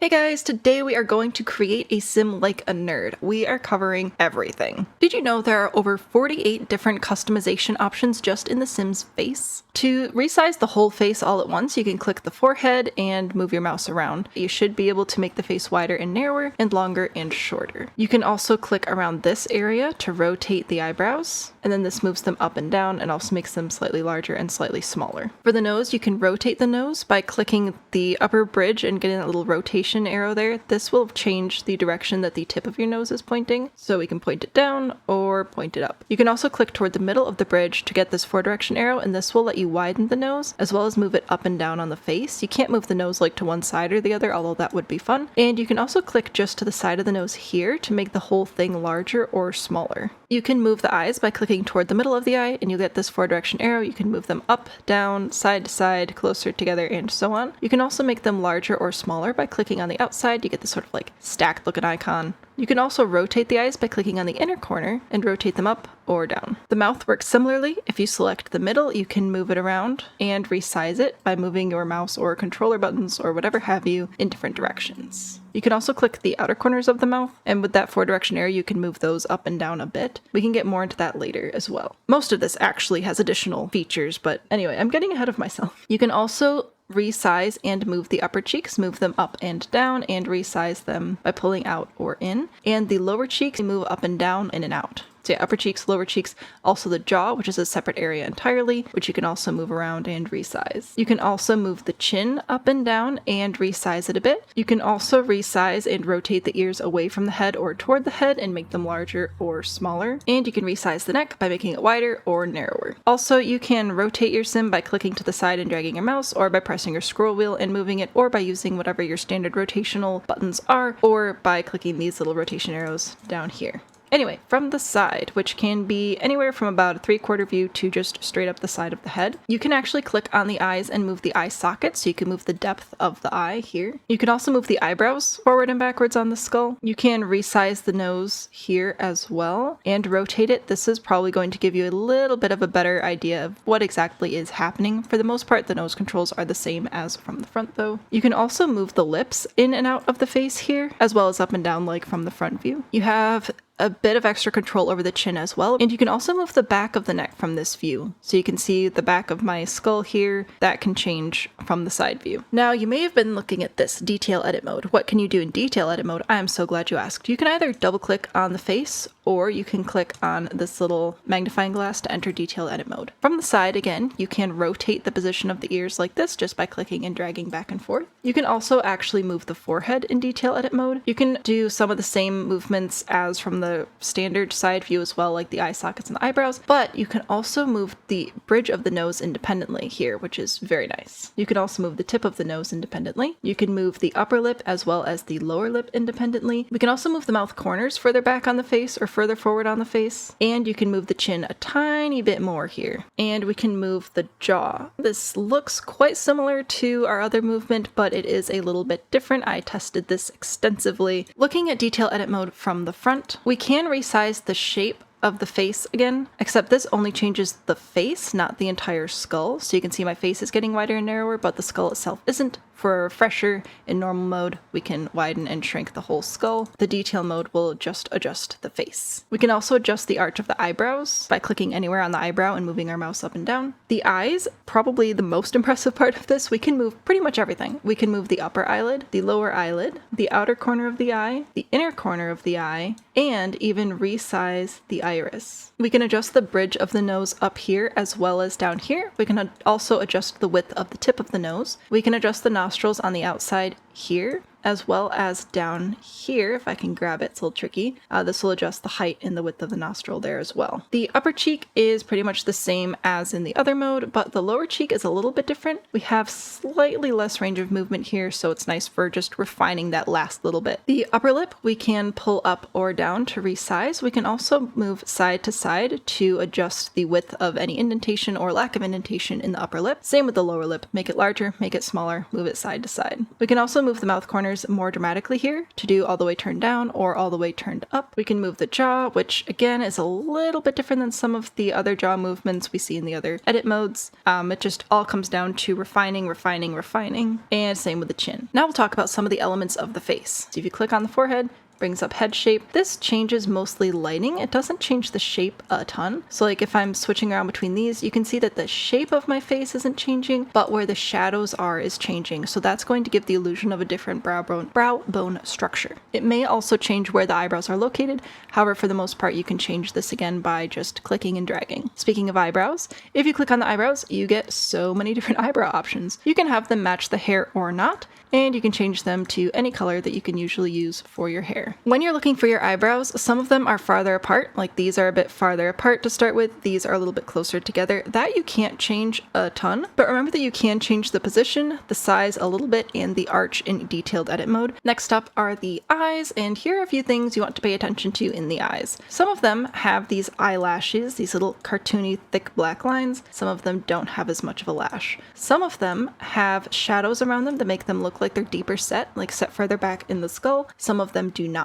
Hey guys, today we are going to create a sim like a nerd. We are covering everything. Did you know there are over 48 different customization options just in the Sim's face? To resize the whole face all at once, you can click the forehead and move your mouse around. You should be able to make the face wider and narrower and longer and shorter. You can also click around this area to rotate the eyebrows, and then this moves them up and down and also makes them slightly larger and slightly smaller. For the nose, you can rotate the nose by clicking the upper bridge and getting a little rotation arrow there. This will change the direction that the tip of your nose is pointing, so we can point it down or point it up. You can also click toward the middle of the bridge to get this 4-direction arrow, and this will let you widen the nose as well as move it up and down on the face. You can't move the nose like to one side or the other, although that would be fun. And you can also click just to the side of the nose here to make the whole thing larger or smaller. You can move the eyes by clicking toward the middle of the eye, and you get this 4-direction arrow. You can move them up, down, side to side, closer together, and so on. You can also make them larger or smaller by clicking on the outside. You get this sort of like stacked looking icon. You can also rotate the eyes by clicking on the inner corner and rotate them up or down. The mouth works similarly. If you select the middle, you can move it around and resize it by moving your mouse or controller buttons or whatever have you in different directions. You can also click the outer corners of the mouth, and with that 4-direction arrow, you can move those up and down a bit. We can get more into that later as well. Most of this actually has additional features, but anyway, I'm getting ahead of myself. You can also resize and move the upper cheeks, move them up and down, and resize them by pulling out or in. And the lower cheeks, move up and down, in and out. So yeah, upper cheeks, lower cheeks, also the jaw, which is a separate area entirely, which you can also move around and resize. You can also move the chin up and down and resize it a bit. You can also resize and rotate the ears away from the head or toward the head and make them larger or smaller. And you can resize the neck by making it wider or narrower. Also, you can rotate your sim by clicking to the side and dragging your mouse, or by pressing your scroll wheel and moving it, or by using whatever your standard rotational buttons are, or by clicking these little rotation arrows down here. Anyway, from the side, which can be anywhere from about a 3/4 view to just straight up the side of the head, you can actually click on the eyes and move the eye socket, so you can move the depth of the eye here. You can also move the eyebrows forward and backwards on the skull. You can resize the nose here as well and rotate it. This is probably going to give you a little bit of a better idea of what exactly is happening. For the most part, the nose controls are the same as from the front though. You can also move the lips in and out of the face here, as well as up and down like from the front view. You have a bit of extra control over the chin as well, and you can also move the back of the neck from this view. So you can see the back of my skull here, that can change from the side view. Now you may have been looking at this detail edit mode. What can you do in detail edit mode? I am so glad you asked. You can either double click on the face, or you can click on this little magnifying glass to enter detail edit mode. From the side, again, you can rotate the position of the ears like this just by clicking and dragging back and forth. You can also actually move the forehead in detail edit mode. You can do some of the same movements as from the standard side view as well, like the eye sockets and the eyebrows, but you can also move the bridge of the nose independently here, which is very nice. You can also move the tip of the nose independently. You can move the upper lip as well as the lower lip independently. We can also move the mouth corners further back on the face or further forward on the face, and you can move the chin a tiny bit more here. And we can move the jaw. This looks quite similar to our other movement, but it is a little bit different. I tested this extensively. Looking at detail edit mode from the front, we can resize the shape of the face again, except this only changes the face, not the entire skull. So you can see my face is getting wider and narrower, but the skull itself isn't. For a refresher, in normal mode, we can widen and shrink the whole skull. The detail mode will just adjust the face. We can also adjust the arch of the eyebrows by clicking anywhere on the eyebrow and moving our mouse up and down. The eyes, probably the most impressive part of this, we can move pretty much everything. We can move the upper eyelid, the lower eyelid, the outer corner of the eye, the inner corner of the eye, and even resize the iris. We can adjust the bridge of the nose up here as well as down here. We can also adjust the width of the tip of the nose. We can adjust the nostrils on the outside here, as well as down here. If I can grab it, it's a little tricky. This will adjust the height and the width of the nostril there as well. The upper cheek is pretty much the same as in the other mode, but the lower cheek is a little bit different. We have slightly less range of movement here, so it's nice for just refining that last little bit. The upper lip we can pull up or down to resize. We can also move side to side to adjust the width of any indentation or lack of indentation in the upper lip. Same with the lower lip. Make it larger, make it smaller, move it side to side. We can also move the mouth corner corners more dramatically here to do all the way turned down or all the way turned up. We can move the jaw, which again is a little bit different than some of the other jaw movements we see in the other edit modes. It just all comes down to refining, refining, refining, and same with the chin. Now we'll talk about some of the elements of the face. So if you click on the forehead, brings up head shape. This changes mostly lighting. It doesn't change the shape a ton. So like if I'm switching around between these, you can see that the shape of my face isn't changing, but where the shadows are is changing. So that's going to give the illusion of a different brow bone structure. It may also change where the eyebrows are located. However, for the most part, you can change this again by just clicking and dragging. Speaking of eyebrows, if you click on the eyebrows, you get so many different eyebrow options. You can have them match the hair or not, and you can change them to any color that you can usually use for your hair. When you're looking for your eyebrows, some of them are farther apart, like these are a bit farther apart to start with, these are a little bit closer together. That you can't change a ton, but remember that you can change the position, the size a little bit, and the arch in detailed edit mode. Next up are the eyes, and here are a few things you want to pay attention to in the eyes. Some of them have these eyelashes, these little cartoony thick black lines. Some of them don't have as much of a lash. Some of them have shadows around them that make them look like they're deeper set, like set further back in the skull. Some of them do not.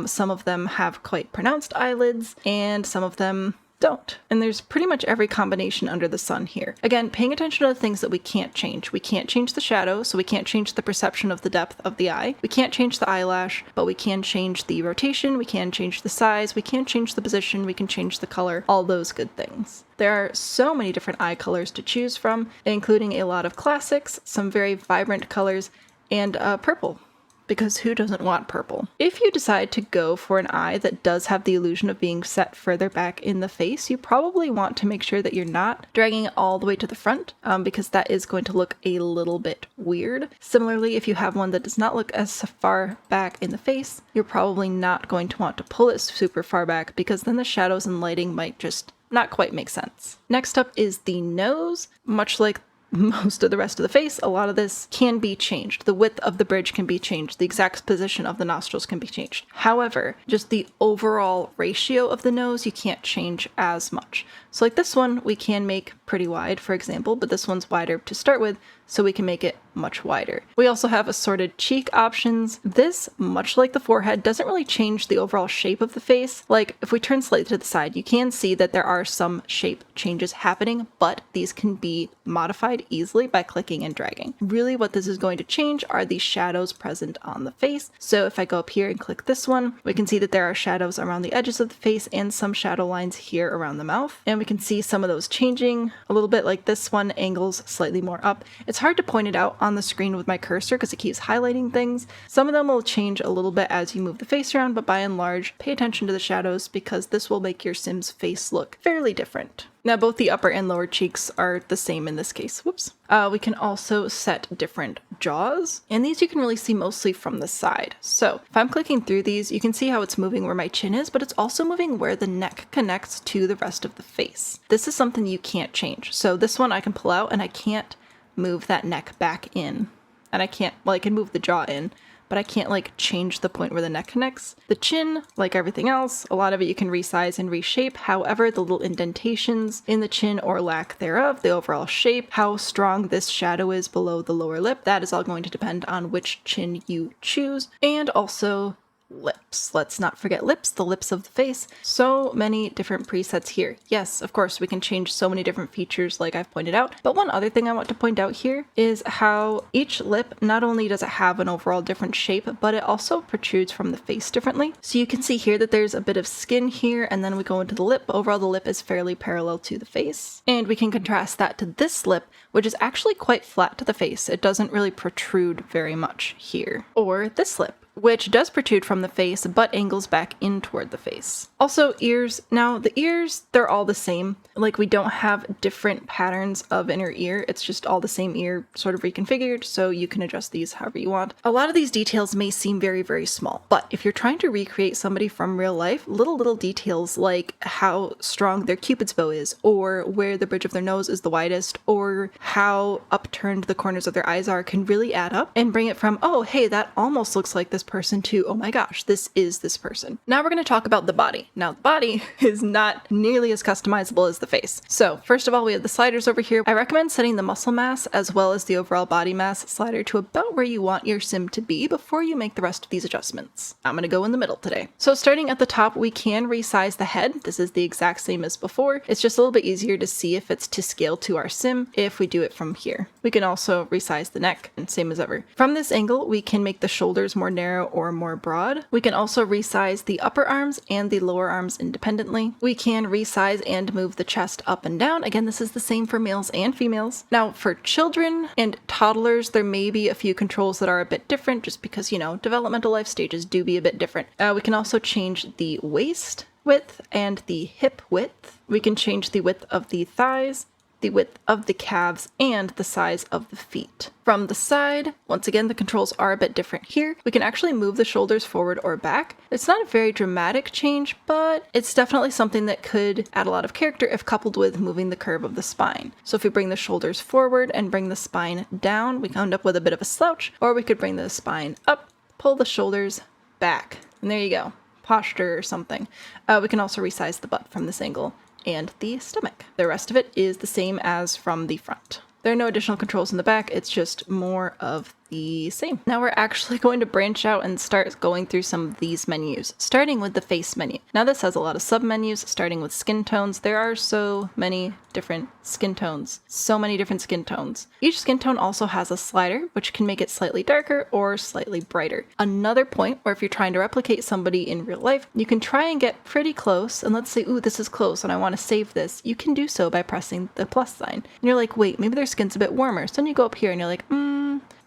Some of them have quite pronounced eyelids, and some of them don't. And there's pretty much every combination under the sun here. Again, paying attention to the things that we can't change. We can't change the shadow, so we can't change the perception of the depth of the eye. We can't change the eyelash, but we can change the rotation, we can change the size, we can change the position, we can change the color, all those good things. There are so many different eye colors to choose from, including a lot of classics, some very vibrant colors, and purple. Because who doesn't want purple? If you decide to go for an eye that does have the illusion of being set further back in the face, you probably want to make sure that you're not dragging it all the way to the front, because that is going to look a little bit weird. Similarly, if you have one that does not look as far back in the face, you're probably not going to want to pull it super far back, because then the shadows and lighting might just not quite make sense. Next up is the nose. Much like most of the rest of the face, a lot of this can be changed. The width of the bridge can be changed. The exact position of the nostrils can be changed. However, just the overall ratio of the nose, you can't change as much. So like this one, we can make pretty wide, for example, but this one's wider to start with, so we can make it much wider. We also have assorted cheek options. This, much like the forehead, doesn't really change the overall shape of the face. Like if we turn slightly to the side, you can see that there are some shape changes happening, but these can be modified easily by clicking and dragging. Really what this is going to change are the shadows present on the face. So if I go up here and click this one, we can see that there are shadows around the edges of the face and some shadow lines here around the mouth. And we can see some of those changing a little bit, like this one angles slightly more up. It's hard to point it out on the screen with my cursor because it keeps highlighting things. Some of them will change a little bit as you move the face around, but by and large, pay attention to the shadows because this will make your Sim's face look fairly different. Now, both the upper and lower cheeks are the same in this case. Whoops. We can also set different jaws, and these you can really see mostly from the side. So if I'm clicking through these, you can see how it's moving where my chin is, but it's also moving where the neck connects to the rest of the face. This is something you can't change. So this one I can pull out and I can't move that neck back in. And I can't, well, I can move the jaw in, but I can't like change the point where the neck connects. The chin, like everything else, a lot of it you can resize and reshape. However, the little indentations in the chin or lack thereof, the overall shape, how strong this shadow is below the lower lip, that is all going to depend on which chin you choose. And also lips. Let's not forget lips, the lips of the face. So many different presets here. Yes, of course, we can change so many different features like I've pointed out. But one other thing I want to point out here is how each lip, not only does it have an overall different shape, but it also protrudes from the face differently. So you can see here that there's a bit of skin here, and then we go into the lip. Overall, the lip is fairly parallel to the face. And we can contrast that to this lip, which is actually quite flat to the face. It doesn't really protrude very much here. Or this lip, which does protrude from the face, but angles back in toward the face. Also, ears. Now, the ears, they're all the same. Like, we don't have different patterns of inner ear. It's just all the same ear sort of reconfigured, so you can adjust these however you want. A lot of these details may seem very, very small, but if you're trying to recreate somebody from real life, little details like how strong their cupid's bow is, or where the bridge of their nose is the widest, or how upturned the corners of their eyes are can really add up and bring it from, oh, hey, that almost looks like this person to, oh my gosh, this is this person. Now we're going to talk about the body. Now the body is not nearly as customizable as the face. So first of all, we have the sliders over here. I recommend setting the muscle mass as well as the overall body mass slider to about where you want your sim to be before you make the rest of these adjustments. I'm going to go in the middle today. So starting at the top, we can resize the head. This is the exact same as before. It's just a little bit easier to see if it's to scale to our sim if we do it from here. We can also resize the neck, and same as ever. From this angle, we can make the shoulders more narrow or more broad. We can also resize the upper arms and the lower arms independently. We can resize and move the chest up and down. Again, this is the same for males and females. Now for children and toddlers, there may be a few controls that are a bit different just because, you know, developmental life stages do be a bit different. We can also change the waist width and the hip width. We can change the width of the thighs, the width of the calves, and the size of the feet. From the side, once again, the controls are a bit different here. We can actually move the shoulders forward or back. It's not a very dramatic change, but it's definitely something that could add a lot of character if coupled with moving the curve of the spine. So if we bring the shoulders forward and bring the spine down, we can end up with a bit of a slouch, or we could bring the spine up, pull the shoulders back, and there you go. Posture or something. We can also resize the butt from this angle and the stomach. The rest of it is the same as from the front. There are no additional controls in the back, it's just more of the same. Now we're actually going to branch out and start going through some of these menus, starting with the face menu. Now this has a lot of sub-menus, starting with skin tones. There are so many different skin tones. So many different skin tones. Each skin tone also has a slider, which can make it slightly darker or slightly brighter. Another point where if you're trying to replicate somebody in real life, you can try and get pretty close, and let's say, ooh, this is close and I want to save this. You can do so by pressing the plus sign. And you're like, wait, maybe their skin's a bit warmer. So then you go up here and you're like,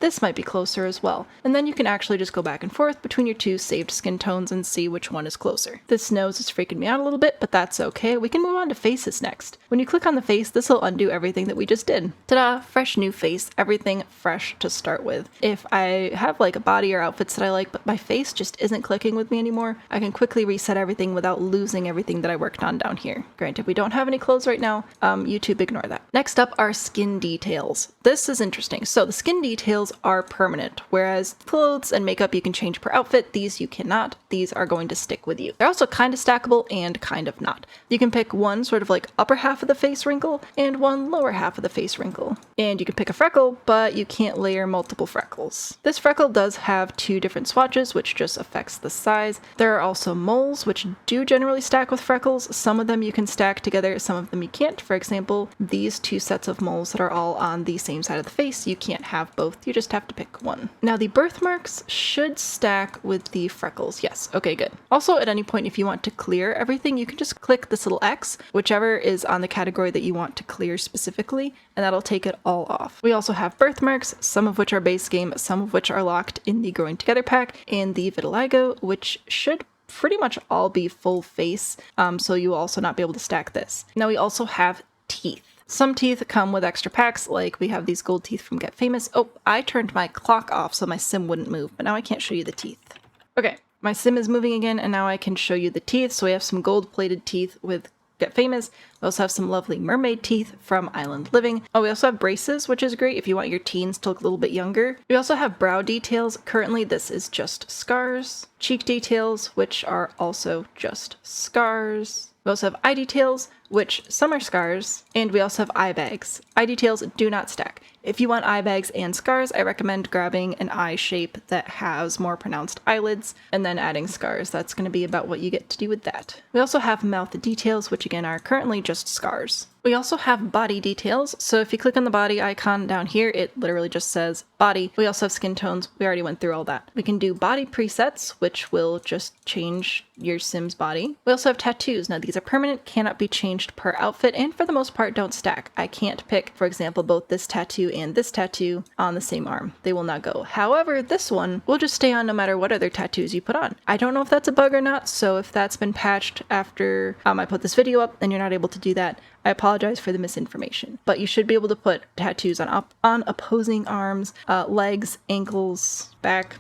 this might be closer as well. And then you can actually just go back and forth between your two saved skin tones and see which one is closer. This nose is freaking me out a little bit, but that's okay. We can move on to faces next. When you click on the face, this will undo everything that we just did. Ta-da! Fresh new face, everything fresh to start with. If I have like a body or outfits that I like, but my face just isn't clicking with me anymore, I can quickly reset everything without losing everything that I worked on down here. Granted, we don't have any clothes right now. YouTube, ignore that. Next up are skin details. This is interesting. So the skin details are permanent, whereas clothes and makeup you can change per outfit. These you cannot. These are going to stick with you. They're also kind of stackable and kind of not. You can pick one sort of like upper half of the face wrinkle and one lower half of the face wrinkle. And you can pick a freckle, but you can't layer multiple freckles. This freckle does have two different swatches, which just affects the size. There are also moles, which do generally stack with freckles. Some of them you can stack together, some of them you can't. For example, these two sets of moles that are all on the same side of the face, you can't have both. You just have to pick one. Now the birthmarks should stack with the freckles. Yes, okay, good. Also, at any point, if you want to clear everything, you can just click this little X, whichever is on the category that you want to clear specifically, and that'll take it all off. We also have birthmarks, some of which are base game, some of which are locked in the Growing Together pack, and the vitiligo, which should pretty much all be full face, so you will also not be able to stack this. Now we also have teeth. Some teeth come with extra packs, like we have these gold teeth from Get Famous. Oh, I turned my clock off so my sim wouldn't move, but now I can't show you the teeth. Okay, my sim is moving again, and now I can show you the teeth. So we have some gold-plated teeth with Get Famous. We also have some lovely mermaid teeth from Island Living. Oh, we also have braces, which is great if you want your teens to look a little bit younger. We also have brow details. Currently, this is just scars. Cheek details, which are also just scars. We also have eye details, which some are scars, and we also have eye bags. Eye details do not stack. If you want eye bags and scars, I recommend grabbing an eye shape that has more pronounced eyelids and then adding scars. That's going to be about what you get to do with that. We also have mouth details, which again are currently just scars. We also have body details, so if you click on the body icon down here, it literally just says body. We also have skin tones. We already went through all that. We can do body presets, which will just change your sim's body. We also have tattoos. Now these are permanent, cannot be changed per outfit, and for the most part don't stack. I can't pick, for example, both this tattoo and this tattoo on the same arm. They will not go. However, this one will just stay on no matter what other tattoos you put on. I don't know if that's a bug or not, so if that's been patched after I put this video up and you're not able to do that, I apologize for the misinformation. But you should be able to put tattoos on opposing arms, legs, ankles, back,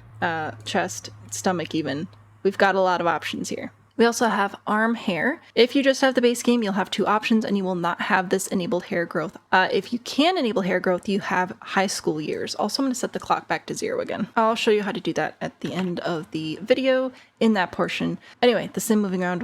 chest, stomach even. We've got a lot of options here. We also have arm hair. If you just have the base game, you'll have 2 options and you will not have this enabled hair growth. If you can enable hair growth, you have high school years. Also, I'm going to set the clock back to 0 again. I'll show you how to do that at the end of the video in that portion. Anyway, the sim moving around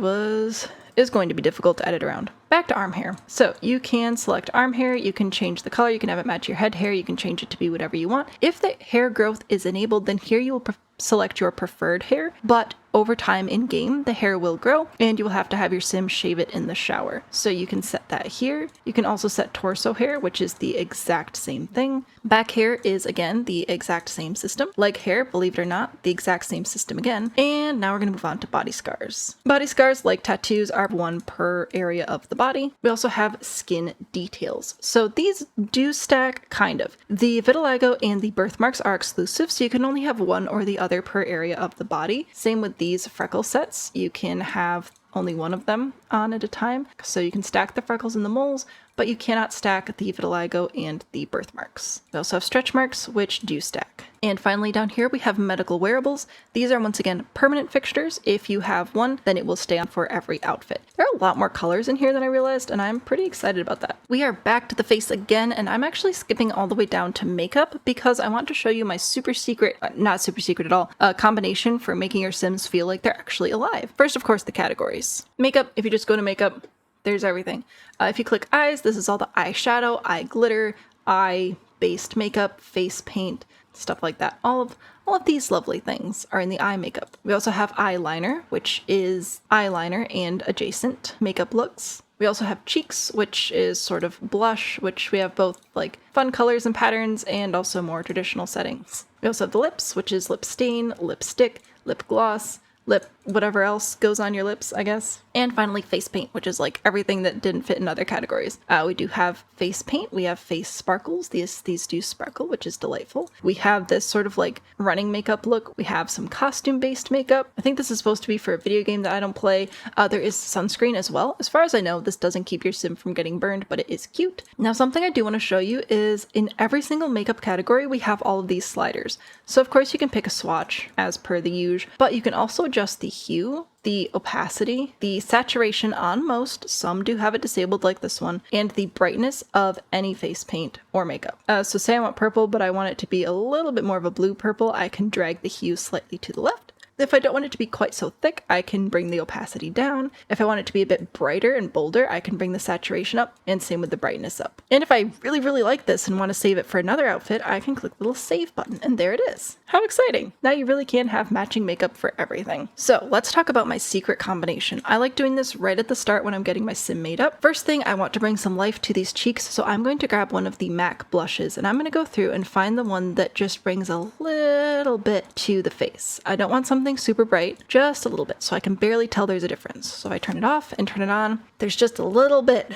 is going to be difficult to edit around. Back to arm hair. So you can select arm hair, you can change the color, you can have it match your head hair, you can change it to be whatever you want. If the hair growth is enabled, then here you will select your preferred hair, but over time in game, the hair will grow and you will have to have your sim shave it in the shower. So you can set that here. You can also set torso hair, which is the exact same thing. Back hair is again the exact same system. Leg hair, believe it or not, the exact same system again. And now we're going to move on to body scars. Body scars, like tattoos, are 1 per area of the body. We also have skin details. So these do stack, kind of. The vitiligo and the birthmarks are exclusive, so you can only have 1 or the other per area of the body. Same with these freckle sets. You can have only 1 of them on at a time. So you can stack the freckles and the moles, but you cannot stack the vitiligo and the birthmarks. We also have stretch marks, which do stack. And finally down here we have medical wearables. These are once again permanent fixtures. If you have one, then it will stay on for every outfit. There are a lot more colors in here than I realized, and I'm pretty excited about that. We are back to the face again, and I'm actually skipping all the way down to makeup because I want to show you my super secret, not super secret at all, combination for making your Sims feel like they're actually alive. First, of course, the categories. Makeup, if you just go to makeup, there's everything. If you click eyes, this is all the eyeshadow, eye glitter, eye-based makeup, face paint, stuff like that. All of these lovely things are in the eye makeup. We also have eyeliner, which is eyeliner and adjacent makeup looks. We also have cheeks, which is sort of blush, which we have both like fun colors and patterns and also more traditional settings. We also have the lips, which is lip stain, lipstick, lip gloss, lip whatever else goes on your lips, I guess. And finally face paint, which is like everything that didn't fit in other categories. We do have face paint, we have face sparkles, these do sparkle, which is delightful. We have this sort of like running makeup look. We have some costume based makeup. I think this is supposed to be for a video game that I don't play. There is sunscreen as well. As far as I know, this doesn't keep your sim from getting burned, but it is cute. Now something I do want to show you is in every single makeup category we have all of these sliders. So of course you can pick a swatch as per the usual, but you can also adjust the hue, the opacity, the saturation on most, some do have it disabled like this one, and the brightness of any face paint or makeup. So say I want purple, but I want it to be a little bit more of a blue purple, I can drag the hue slightly to the left. If I don't want it to be quite so thick, I can bring the opacity down. If I want it to be a bit brighter and bolder, I can bring the saturation up, and same with the brightness up. And if I really, really like this and want to save it for another outfit, I can click the little save button, and there it is. How exciting! Now you really can have matching makeup for everything. So let's talk about my secret combination. I like doing this right at the start when I'm getting my sim made up. First thing, I want to bring some life to these cheeks, so I'm going to grab one of the MAC blushes, and I'm going to go through and find the one that just brings a little bit to the face. I don't want something super bright, just a little bit, so I can barely tell there's a difference. So if I turn it off and turn it on, there's just a little bit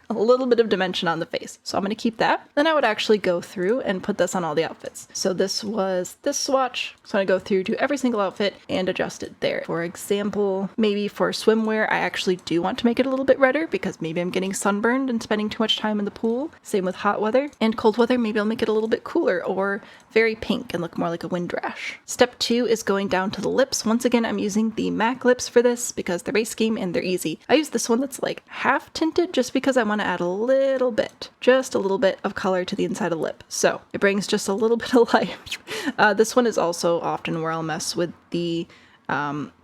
of dimension on the face. So I'm going to keep that. Then I would actually go through and put this on all the outfits. So this was this swatch. So I'm going to go through to every single outfit and adjust it there. For example, maybe for swimwear, I actually do want to make it a little bit redder because maybe I'm getting sunburned and spending too much time in the pool. Same with hot weather. And cold weather, maybe I'll make it a little bit cooler or very pink and look more like a wind rash. Step 2 is going down to the lips. Once again, I'm using the MAC lips for this because they're base game and they're easy. I use this one that's like half tinted just because I want to add a little bit, just a little bit of color to the inside of the lip. So it brings just a little bit of life. This one is also often where I'll mess with the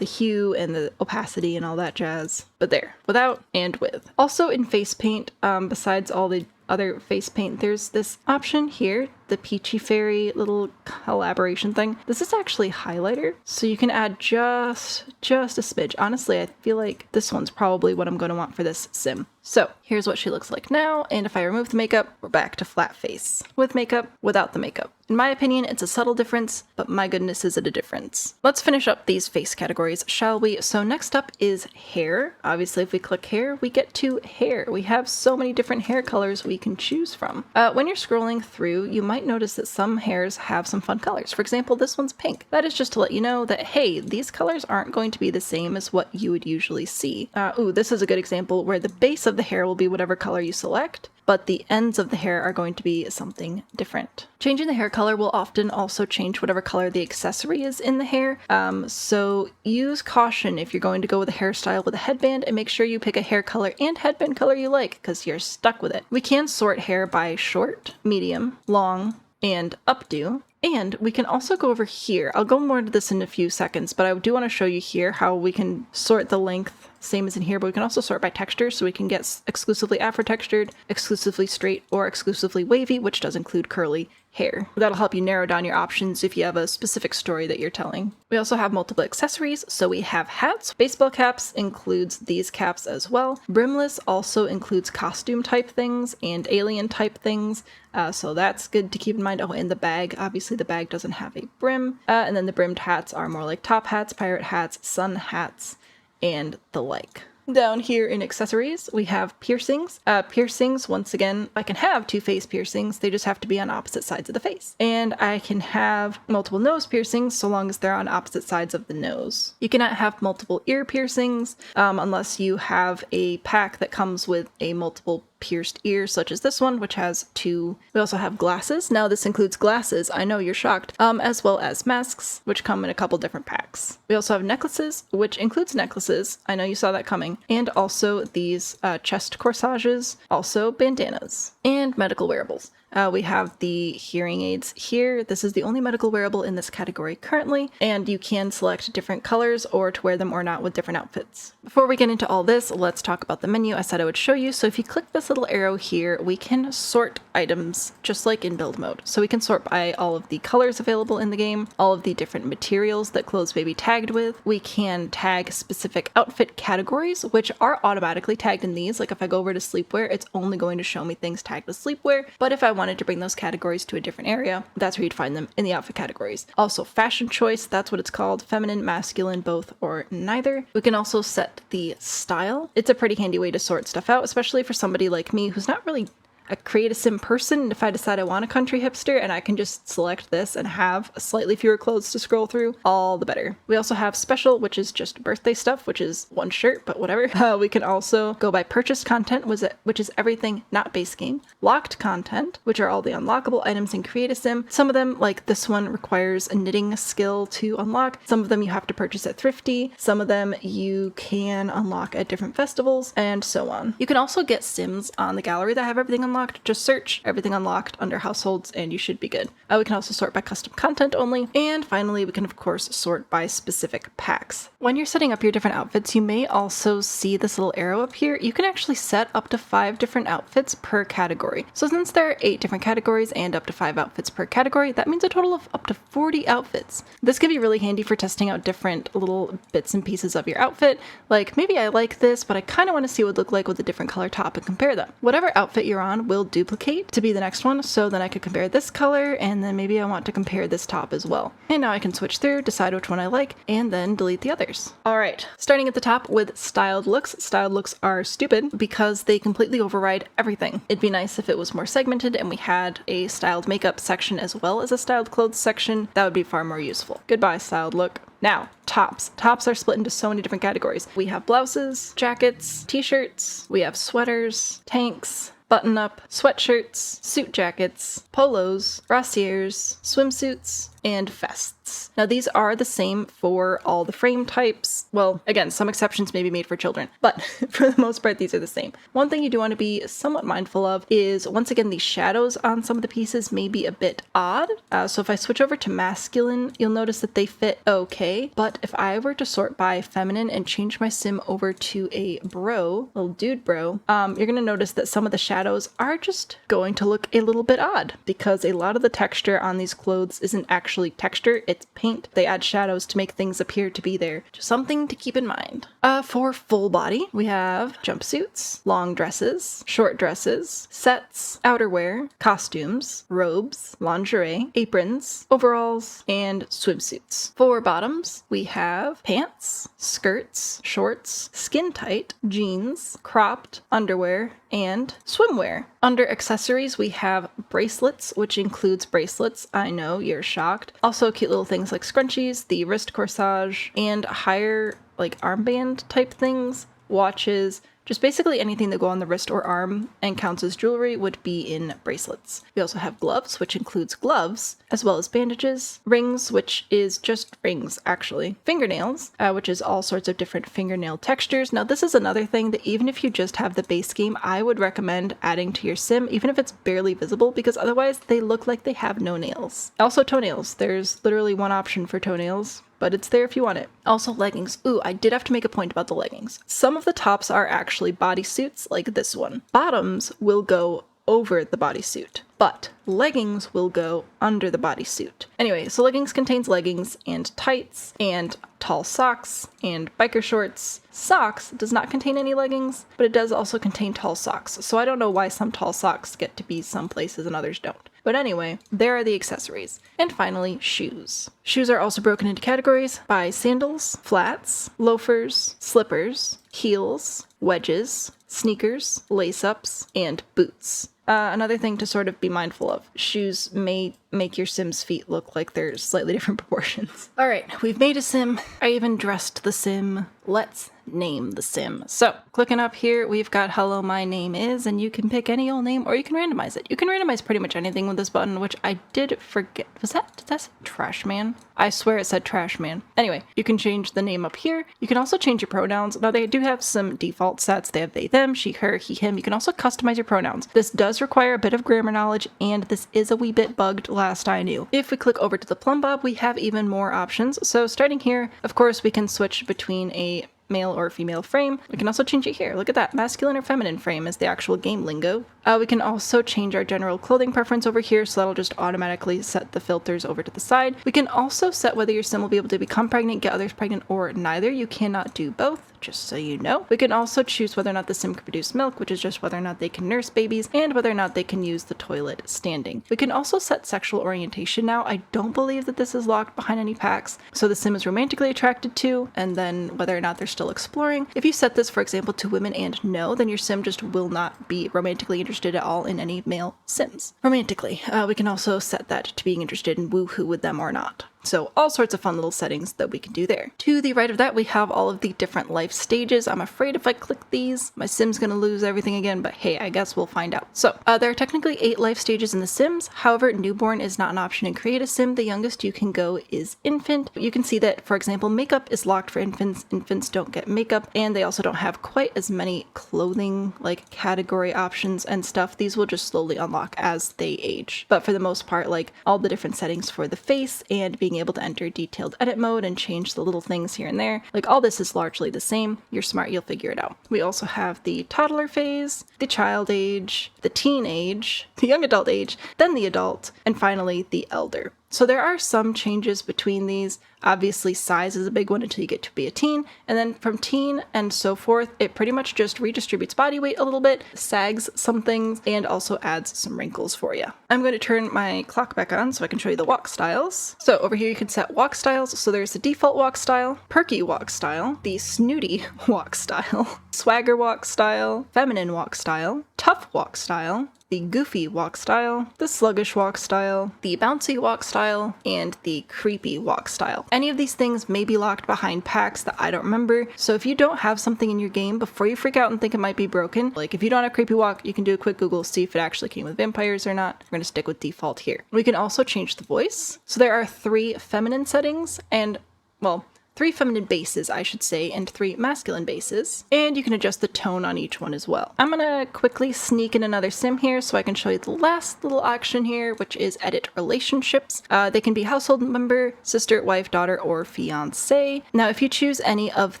hue and the opacity and all that jazz. But there, without and with. Also in face paint, besides all the other face paint, there's this option here, the Peachy Fairy little collaboration thing. This is actually highlighter, so you can add just a smidge. Honestly, I feel like this one's probably what I'm going to want for this sim. So here's what she looks like now, and if I remove the makeup, we're back to flat face. With makeup, without the makeup. In my opinion, it's a subtle difference, but my goodness is it a difference. Let's finish up these face categories, shall we? So next up is hair. Obviously, if we click hair, we get to hair. We have so many different hair colors we can choose from. When you're scrolling through, you might notice that some hairs have some fun colors. For example, this one's pink. That is just to let you know that, hey, these colors aren't going to be the same as what you would usually see. This is a good example where the base of the hair will be whatever color you select, but the ends of the hair are going to be something different. Changing the hair color will often also change whatever color the accessory is in the hair, so use caution if you're going to go with a hairstyle with a headband, and make sure you pick a hair color and headband color you like, because you're stuck with it. We can sort hair by short, medium, long, and updo. And we can also go over here. I'll go more into this in a few seconds, but I do want to show you here how we can sort the length, same as in here, but we can also sort by texture, so we can get exclusively afro-textured, exclusively straight, or exclusively wavy, which does include curly hair. That'll help you narrow down your options if you have a specific story that you're telling. We also have multiple accessories, so we have hats. Baseball caps includes these caps as well. Brimless also includes costume type things and alien type things, so that's good to keep in mind. Oh, and the bag, obviously the bag doesn't have a brim, and then the brimmed hats are more like top hats, pirate hats, sun hats, and the like. Down here in accessories, we have piercings. Piercings, once again, I can have two face piercings. They just have to be on opposite sides of the face. And I can have multiple nose piercings so long as they're on opposite sides of the nose. You cannot have multiple ear piercings unless you have a pack that comes with a multiple pierced ear, such as this one, which has two. We also have glasses. Now this includes glasses, I know you're shocked, as well as masks, which come in a couple different packs. We also have necklaces, which includes necklaces. I know you saw that coming. And also these chest corsages, also bandanas, and medical wearables. We have the hearing aids here. This is the only medical wearable in this category currently, and you can select different colors or to wear them or not with different outfits. Before we get into all this, let's talk about the menu I said I would show you. So if you click this little arrow here, we can sort items just like in build mode. So we can sort by all of the colors available in the game, all of the different materials that clothes may be tagged with. We can tag specific outfit categories, which are automatically tagged in these. Like if I go over to sleepwear, it's only going to show me things tagged with sleepwear. But if I wanted to bring those categories to a different area, that's where you'd find them in the outfit categories. Also fashion choice, that's what it's called. Feminine, masculine, both, or neither. We can also set the style. It's a pretty handy way to sort stuff out, especially for somebody like me who's not really a create a sim person. If I decide I want a country hipster and I can just select this and have slightly fewer clothes to scroll through, all the better. We also have special, which is just birthday stuff, which is one shirt, but whatever. We can also go by purchased content, which is everything not base game. Locked content, which are all the unlockable items in Create a Sim. Some of them, like this one, requires a knitting skill to unlock. Some of them you have to purchase at Thrifty. Some of them you can unlock at different festivals, and so on. You can also get sims on the gallery that have everything unlocked. Just search everything unlocked under households and you should be good. We can also sort by custom content only. And finally, we can of course sort by specific packs. When you're setting up your different outfits, you may also see this little arrow up here. You can actually set up to 5 different outfits per category. So since there are 8 different categories and up to 5 outfits per category, that means a total of up to 40 outfits. This can be really handy for testing out different little bits and pieces of your outfit. Like maybe I like this, but I kind of want to see what it would look like with a different color top and compare them. Whatever outfit you're on will duplicate to be the next one, so then I could compare this color, and then maybe I want to compare this top as well. And now I can switch through, decide which one I like, and then delete the others. Alright, starting at the top with styled looks. Styled looks are stupid because they completely override everything. It'd be nice if it was more segmented and we had a styled makeup section as well as a styled clothes section. That would be far more useful. Goodbye, styled look. Now, tops. Tops are split into so many different categories. We have blouses, jackets, t-shirts, we have sweaters, tanks, button-up, sweatshirts, suit jackets, polos, brassieres, swimsuits, and vests. Now these are the same for all the frame types. Well, again, some exceptions may be made for children, but for the most part, these are the same. One thing you do want to be somewhat mindful of is, once again, the shadows on some of the pieces may be a bit odd. So if I switch over to masculine, you'll notice that they fit okay. But if I were to sort by feminine and change my sim over to a bro, little dude bro, you're going to notice that some of the shadows are just going to look a little bit odd because a lot of the texture on these clothes isn't actually texture, it's paint. They add shadows to make things appear to be there. Just something to keep in mind. For full body, we have jumpsuits, long dresses, short dresses, sets, outerwear, costumes, robes, lingerie, aprons, overalls, and swimsuits. For bottoms, we have pants, skirts, shorts, skin tight, jeans, cropped, underwear, and swimwear. Under accessories, we have bracelets, which includes bracelets. I know, you're shocked. Also cute little things like scrunchies, the wrist corsage, and higher like armband type things, watches, Just basically anything that go on the wrist or arm and counts as jewelry would be in bracelets. We also have gloves, which includes gloves, as well as bandages, rings, which is just rings, actually, fingernails, which is all sorts of different fingernail textures. Now, this is another thing that even if you just have the base game, I would recommend adding to your sim, even if it's barely visible, because otherwise they look like they have no nails. Also, toenails. There's literally one option for toenails, but it's there if you want it. Also, leggings. Ooh, I did have to make a point about the leggings. Some of the tops are actually bodysuits, like this one. Bottoms will go over the bodysuit, but leggings will go under the bodysuit. Anyway, so leggings contains leggings and tights and tall socks and biker shorts. Socks does not contain any leggings, but it does also contain tall socks. So I don't know why some tall socks get to be some places and others don't. But anyway, there are the accessories. And finally, shoes. Shoes are also broken into categories by sandals, flats, loafers, slippers, heels, wedges, sneakers, lace-ups, and boots. Another thing to sort of be mindful of, shoes may make your sim's feet look like they're slightly different proportions. All right, we've made a sim. I even dressed the sim. Let's name the sim. So, clicking up here, we've got hello, my name is, and you can pick any old name or you can randomize it. You can randomize pretty much anything with this button, which I did forget. Did that say Trash Man? I swear it said Trash Man. Anyway, you can change the name up here. You can also change your pronouns. Now, they do have some default sets. They have they, them, she, her, he, him. You can also customize your pronouns. This does require a bit of grammar knowledge, and this is a wee bit bugged last I knew. If we click over to the plumb bob, we have even more options. So starting here, of course, we can switch between a male or female frame. We can also change it here. Look at that. Masculine or feminine frame is the actual game lingo. We can also change our general clothing preference over here, so that'll just automatically set the filters over to the side. We can also set whether your sim will be able to become pregnant, get others pregnant, or neither. You cannot do both, just so you know. We can also choose whether or not the sim can produce milk, which is just whether or not they can nurse babies, and whether or not they can use the toilet standing. We can also set sexual orientation now. I don't believe that this is locked behind any packs, so the sim is romantically attracted to, and then whether or not they're still exploring. If you set this, for example, to women and no, then your sim just will not be romantically interested at all in any male sims. Romantically, we can also set that to being interested in woohoo with them or not. So all sorts of fun little settings that we can do there. To the right of that, we have all of the different life stages. I'm afraid if I click these, my sim's gonna lose everything again, but hey, I guess we'll find out. So there are technically 8 life stages in the Sims. However, newborn is not an option in Create a Sim. The youngest you can go is infant. You can see that, for example, makeup is locked for infants. Infants don't get makeup, and they also don't have quite as many clothing like category options and stuff. These will just slowly unlock as they age. But for the most part, like all the different settings for the face and being able to enter detailed edit mode and change the little things here and there. Like all this is largely the same. You're smart, you'll figure it out. We also have the toddler phase, the child age, the teen age, the young adult age, then the adult, and finally the elder. So there are some changes between these. Obviously, size is a big one until you get to be a teen. And then from teen and so forth, it pretty much just redistributes body weight a little bit, sags some things, and also adds some wrinkles for you. I'm going to turn my clock back on so I can show you the walk styles. So over here you can set walk styles. So there's the default walk style, perky walk style, the snooty walk style, swagger walk style, feminine walk style, tough walk style, the goofy walk style, the sluggish walk style, the bouncy walk style, and the creepy walk style. Any of these things may be locked behind packs that I don't remember, so if you don't have something in your game, before you freak out and think it might be broken, like if you don't have creepy walk, you can do a quick Google, see if it actually came with vampires or not. We're going to stick with default here. We can also change the voice. So there are 3 feminine settings and, well, 3 feminine bases, I should say, and 3 masculine bases. And you can adjust the tone on each one as well. I'm gonna quickly sneak in another sim here so I can show you the last little action here, which is edit relationships. They can be household member, sister, wife, daughter, or fiance. Now, if you choose any of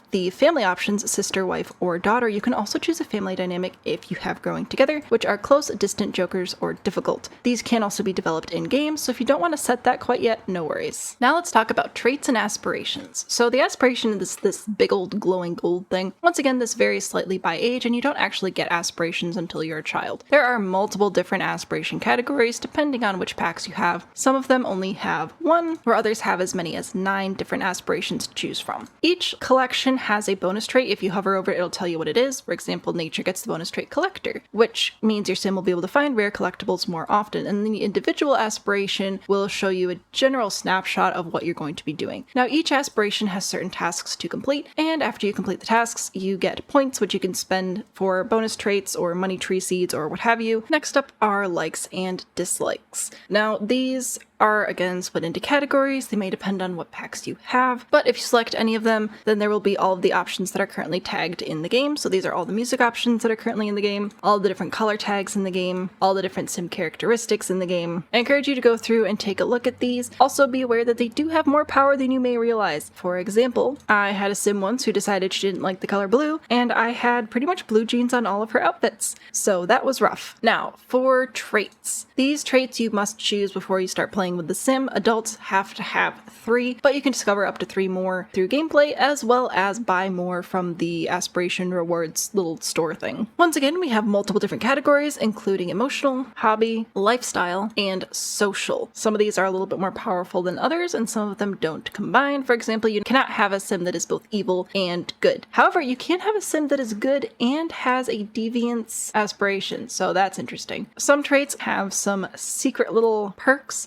the family options, sister, wife, or daughter, you can also choose a family dynamic if you have growing together, which are close, distant, jokers, or difficult. These can also be developed in game, so if you don't want to set that quite yet, no worries. Now let's talk about traits and aspirations. So the aspiration is this big old glowing gold thing. Once again, this varies slightly by age, and you don't actually get aspirations until you're a child. There are multiple different aspiration categories depending on which packs you have. Some of them only have 1, where others have as many as 9 different aspirations to choose from. Each collection has a bonus trait. If you hover over it, it'll tell you what it is. For example, nature gets the bonus trait collector, which means your sim will be able to find rare collectibles more often, and the individual aspiration will show you a general snapshot of what you're going to be doing. Now, each aspiration has certain tasks to complete, and after you complete the tasks, you get points which you can spend for bonus traits or money tree seeds or what have you. Next up are likes and dislikes. Now, these are again split into categories. They may depend on what packs you have, but if you select any of them, then there will be all of the options that are currently tagged in the game. So these are all the music options that are currently in the game, all the different color tags in the game, all the different sim characteristics in the game. I encourage you to go through and take a look at these. Also be aware that they do have more power than you may realize. For example, I had a sim once who decided she didn't like the color blue, and I had pretty much blue jeans on all of her outfits. So that was rough. Now, for traits. These traits you must choose before you start playing with the sim. Adults have to have 3, but you can discover up to 3 more through gameplay, as well as buy more from the aspiration rewards little store thing. Once again, we have multiple different categories, including emotional, hobby, lifestyle, and social. Some of these are a little bit more powerful than others, and some of them don't combine. For example, you cannot have a sim that is both evil and good. However, you can have a sim that is good and has a deviance aspiration, so that's interesting. Some traits have some secret little perks.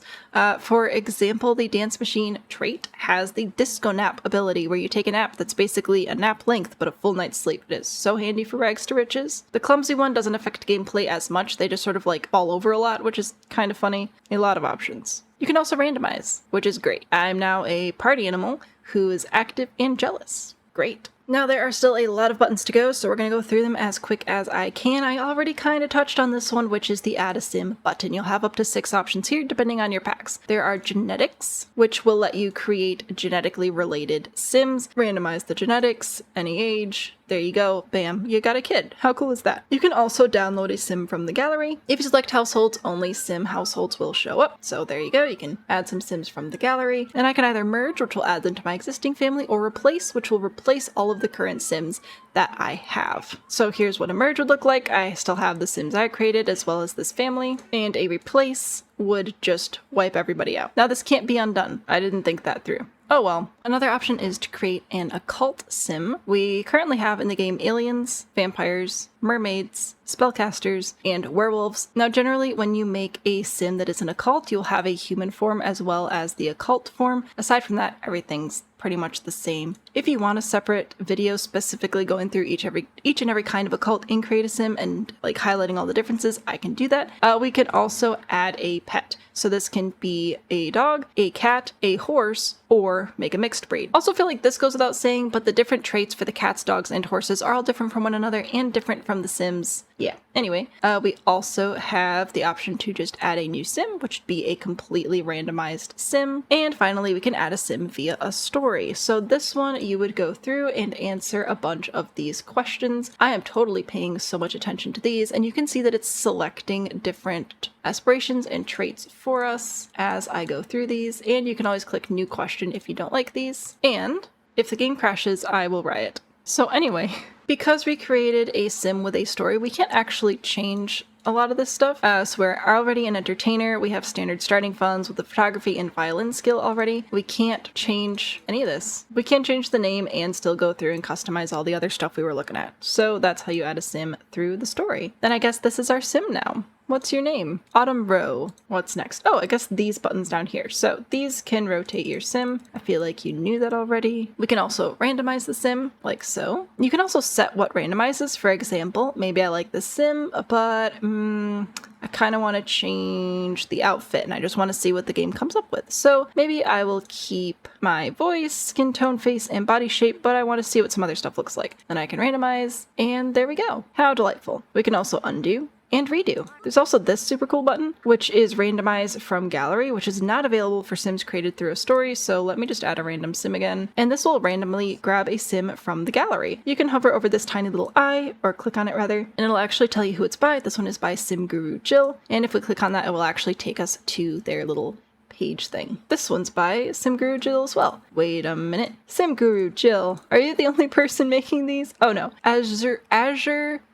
For example, the dance machine trait has the disco nap ability, where you take a nap that's basically a nap length but a full night's sleep. It is so handy for rags to riches. The clumsy one doesn't affect gameplay as much. They just sort of like fall over a lot, which is kind of funny. A lot of options. You can also randomize, which is great. I'm now a party animal who is active and jealous. Great. Now there are still a lot of buttons to go, so we're going to go through them as quick as I can. I already kind of touched on this one, which is the Add a Sim button. You'll have up to 6 options here, depending on your packs. There are genetics, which will let you create genetically related sims, randomize the genetics, any age. There you go. Bam. You got a kid. How cool is that? You can also download a sim from the gallery. If you select households, only sim households will show up. So there you go. You can add some sims from the gallery. And I can either merge, which will add them to my existing family, or replace, which will replace all of the current sims that I have. So here's what a merge would look like. I still have the sims I created as well as this family, and a replace would just wipe everybody out. Now this can't be undone. I didn't think that through. Oh well. Another option is to create an occult sim. We currently have in the game aliens, vampires, mermaids, spellcasters, and werewolves. Now generally when you make a sim that is an occult, you'll have a human form as well as the occult form. Aside from that, everything's pretty much the same. If you want a separate video specifically going through each and every kind of occult in Create a Sim and like highlighting all the differences, I can do that. We could also add a pet. So this can be a dog, a cat, a horse, or make a mixed breed. Also feel like this goes without saying, but the different traits for the cats, dogs, and horses are all different from one another and different from the sims. Yeah. Anyway, we also have the option to just add a new sim, which would be a completely randomized sim. And finally, we can add a sim via a story. So this one, you would go through and answer a bunch of these questions. I am totally paying so much attention to these, and you can see that it's selecting different aspirations and traits for us as I go through these. And you can always click new question if you don't like these. And if the game crashes, I will riot. So anyway, because we created a sim with a story, we can't actually change a lot of this stuff. So we're already an entertainer. We have standard starting funds with the photography and violin skill already. We can't change any of this. We can't change the name and still go through and customize all the other stuff we were looking at. So that's how you add a sim through the story. Then I guess this is our sim now. What's your name? Autumn Row. What's next? Oh, I guess these buttons down here. So these can rotate your sim. I feel like you knew that already. We can also randomize the sim, like so. You can also set what randomizes. For example, maybe I like the sim, but I kind of want to change the outfit and I just want to see what the game comes up with. So maybe I will keep my voice, skin tone, face, and body shape, but I want to see what some other stuff looks like. Then I can randomize, and there we go. How delightful. We can also undo and redo. There's also this super cool button, which is randomize from gallery, which is not available for sims created through a story. So let me just add a random sim again, and this will randomly grab a sim from the gallery. You can hover over this tiny little eye, or click on it rather, and it'll actually tell you who it's by. This one is by Sim Guru Jill, and if we click on that, it will actually take us to their little page thing. This one's by Sim Guru Jill as well. Wait a minute. Sim Guru Jill, are you the only person making these? Oh no, Azure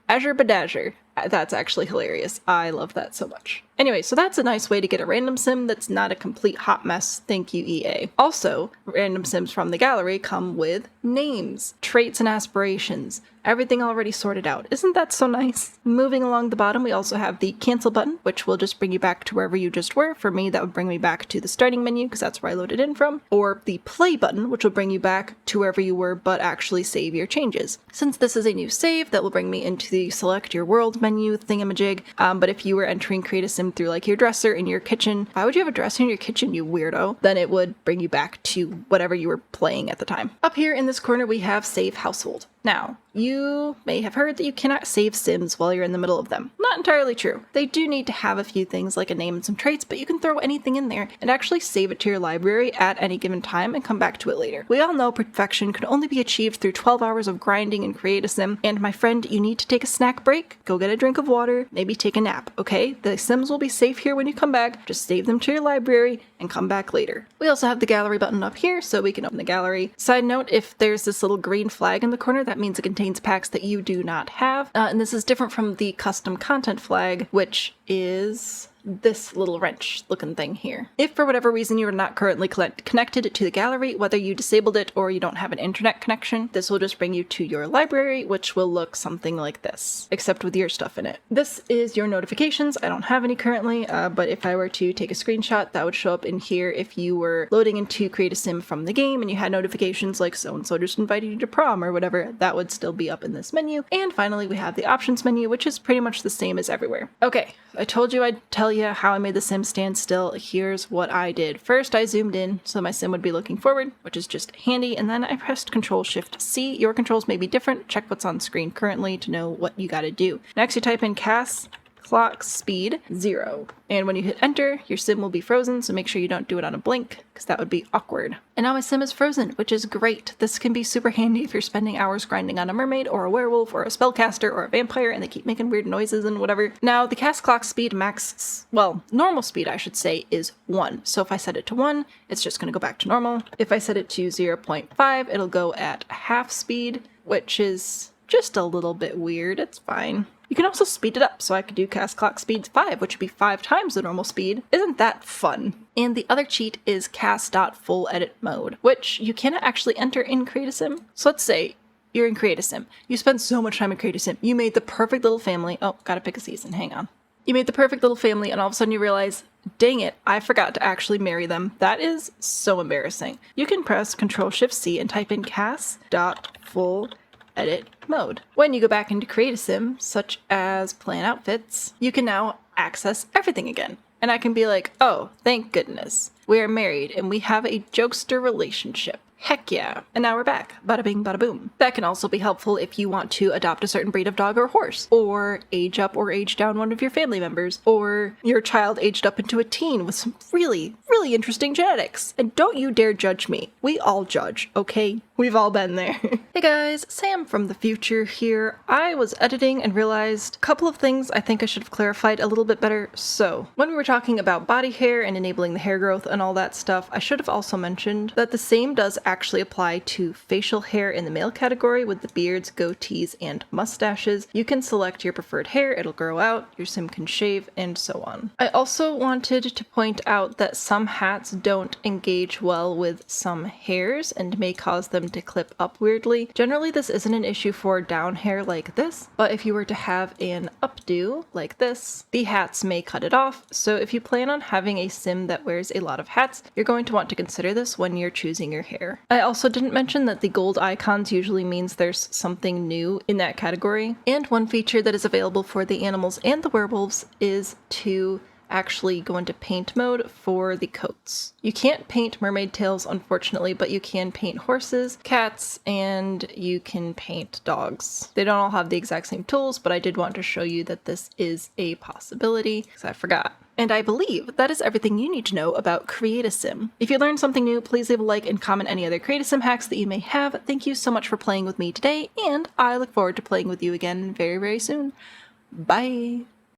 Badazure. That's actually hilarious. I love that so much. Anyway, so that's a nice way to get a random sim that's not a complete hot mess. Thank you, EA. Also, random sims from the gallery come with names, traits, and aspirations. Everything already sorted out. Isn't that so nice? Moving along the bottom, we also have the cancel button, which will just bring you back to wherever you just were. For me, that would bring me back to the starting menu, because that's where I loaded in from. Or the play button, which will bring you back to wherever you were, but actually save your changes. Since this is a new save, that will bring me into the select your world menu thingamajig. But if you were entering create a sim through like your dresser in your kitchen, why would you have a dresser in your kitchen, you weirdo? Then it would bring you back to whatever you were playing at the time. Up here in this corner, we have save household. Now, you may have heard that you cannot save sims while you're in the middle of them. Not entirely true. They do need to have a few things like a name and some traits, but you can throw anything in there and actually save it to your library at any given time and come back to it later. We all know perfection can only be achieved through 12 hours of grinding and create a sim, and my friend, you need to take a snack break, go get a drink of water, maybe take a nap, okay? The sims will be safe here when you come back, just save them to your library and come back later. We also have the gallery button up here so we can open the gallery. Side note, if there's this little green flag in the corner, that means it contains packs that you do not have. And this is different from the custom content flag, which is this little wrench looking thing here. If for whatever reason you are not currently connected to the gallery, whether you disabled it or you don't have an internet connection, this will just bring you to your library, which will look something like this, except with your stuff in it. This is your notifications. I don't have any currently, but if I were to take a screenshot, that would show up in here if you were loading into create a sim from the game and you had notifications like so-and-so just invited you to prom or whatever, that would still be up in this menu. And finally, we have the options menu, which is pretty much the same as everywhere. Okay, I told you I'd tell you how I made the sim stand still. Here's what I did. First, I zoomed in so my sim would be looking forward, which is just handy, and then I pressed Control-Shift-C. Your controls may be different. Check what's on screen currently to know what you gotta do. Next, you type in CAS clock speed 0. And when you hit enter, your sim will be frozen, so make sure you don't do it on a blink, because that would be awkward. And now my sim is frozen, which is great. This can be super handy if you're spending hours grinding on a mermaid, or a werewolf, or a spellcaster, or a vampire, and they keep making weird noises and whatever. Now, the cast clock speed max, well, normal speed, I should say, is 1. So if I set it to 1, it's just going to go back to normal. If I set it to 0.5, it'll go at half speed, which is just a little bit weird. It's fine. You can also speed it up, so I could do cast clock speed 5, which would be 5 times the normal speed. Isn't that fun? And the other cheat is cast.full edit mode, which you cannot actually enter in Create a Sim. So let's say you're in Create a Sim. You spend so much time in Create a Sim. You made the perfect little family. Oh, gotta pick a season, hang on. You made the perfect little family, and all of a sudden you realize, dang it, I forgot to actually marry them. That is so embarrassing. You can press Control-Shift-C and type in cast.full edit mode. When you go back into Create a Sim, such as plan outfits, you can now access everything again. And I can be like, oh, thank goodness. We are married and we have a jokester relationship. Heck yeah. And now we're back. Bada bing, bada boom. That can also be helpful if you want to adopt a certain breed of dog or horse, or age up or age down one of your family members, or your child aged up into a teen with some really, really interesting genetics. And don't you dare judge me. We all judge, okay? We've all been there. Hey guys, Sam from the future here. I was editing and realized a couple of things I think I should have clarified a little bit better. So, when we were talking about body hair and enabling the hair growth and all that stuff, I should have also mentioned that the same does actually apply to facial hair in the male category with the beards, goatees, and mustaches. You can select your preferred hair, it'll grow out, your sim can shave, and so on. I also wanted to point out that some hats don't engage well with some hairs and may cause them to clip up weirdly. Generally, this isn't an issue for down hair like this, but if you were to have an updo like this, the hats may cut it off. So if you plan on having a sim that wears a lot of hats, you're going to want to consider this when you're choosing your hair. I also didn't mention that the gold icons usually means there's something new in that category. And one feature that is available for the animals and the werewolves is to actually go into paint mode for the coats. You can't paint mermaid tails, unfortunately, but you can paint horses, cats, and you can paint dogs. They don't all have the exact same tools, but I did want to show you that this is a possibility, because I forgot. And I believe that is everything you need to know about Create a Sim. If you learned something new, please leave a like and comment any other Create a Sim hacks that you may have. Thank you so much for playing with me today, and I look forward to playing with you again very, very soon. Bye!